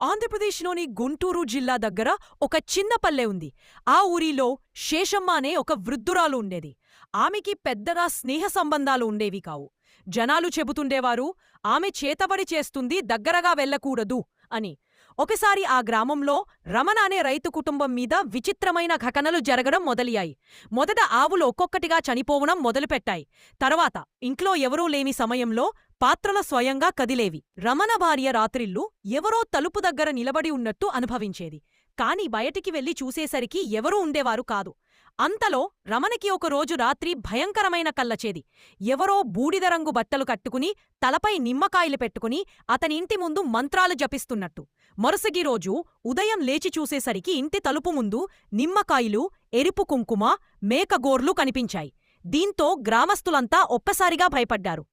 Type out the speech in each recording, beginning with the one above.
ఆంధ్రప్రదేశ్లోని గుంటూరు జిల్లా దగ్గర ఒక చిన్న పల్లె ఉంది. ఆ ఊరిలో శేషమ్మ అనే ఒక వృద్ధురాలు ఉండేది. ఆమెకి పెద్దగా స్నేహ సంబంధాలు ఉండేవి కావు. జనాలు చెబుతుండేవారు, ఆమె చేతబడి చేస్తుంది, దగ్గరగా వెళ్ళకూడదు అని. ఒకసారి ఆ గ్రామంలో రమణ అనే రైతు కుటుంబం మీద విచిత్రమైన ఘటనలు జరగడం మొదలయ్యాయి. మొదట ఆవులు ఒక్కొక్కటిగా చనిపోవడం మొదలుపెట్టాయి. తర్వాత ఇంట్లో ఎవరూ లేని సమయంలో పాత్రల స్వయంగా కదిలేవి. రమణ భార్య రాత్రిళ్ళు ఎవరో తలుపు దగ్గర నిలబడి ఉన్నట్టు అనుభవించేది. కాని బయటికి వెళ్లి చూసేసరికి ఎవరూ ఉండేవారు కాదు. అంతలో రమణకి ఒకరోజు రాత్రి భయంకరమైన కళ్ళచేది. ఎవరో బూడిదరంగు బట్టలు కట్టుకుని, తలపై నిమ్మకాయలు పెట్టుకుని అతని ఇంటి ముందు మంత్రాలు జపిస్తున్నట్టు. మరుసటి రోజు ఉదయం లేచి చూసేసరికి ఇంటి తలుపు ముందు నిమ్మకాయలు, ఎరుపు కుంకుమ, మేకగోర్లు కనిపించాయి. దీంతో గ్రామస్తులంతా ఒక్కసారిగా భయపడ్డారు.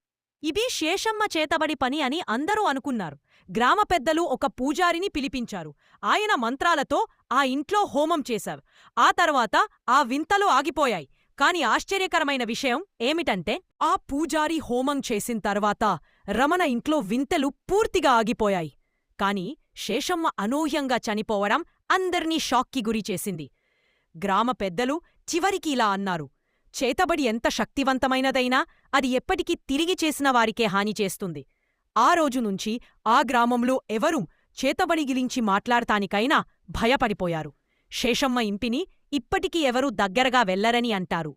ఇది శేషమ్మ చేతబడి పని అని అందరూ అనుకున్నారు. గ్రామ పెద్దలు ఒక పూజారిని పిలిపించారు. ఆయన మంత్రాలతో ఆ ఇంట్లో హోమం చేశారు. ఆ తర్వాత ఆ వింతలు ఆగిపోయాయి. కాని ఆశ్చర్యకరమైన విషయం ఏమిటంటే, ఆ పూజారి హోమం చేసిన తర్వాత రమణ ఇంట్లో వింతలు పూర్తిగా ఆగిపోయాయి. కాని శేషమ్మ అనూహ్యంగా చనిపోవడం అందర్నీ షాక్కి గురిచేసింది. గ్రామ పెద్దలు చివరికి ఇలా అన్నారు: చేతబడి ఎంత శక్తివంతమైనదైనా అది ఎప్పటికీ తిరిగి చేసిన వారికే హాని చేస్తుంది. ఆ రోజునుంచి ఆ గ్రామంలో ఎవరూ చేతబడి గురించి మాట్లాడటానికైనా భయపడిపోయారు. శేషమ్మ ఇంటిని ఇప్పటికీ ఎవరూ దగ్గరగా వెళ్లరని అంటారు.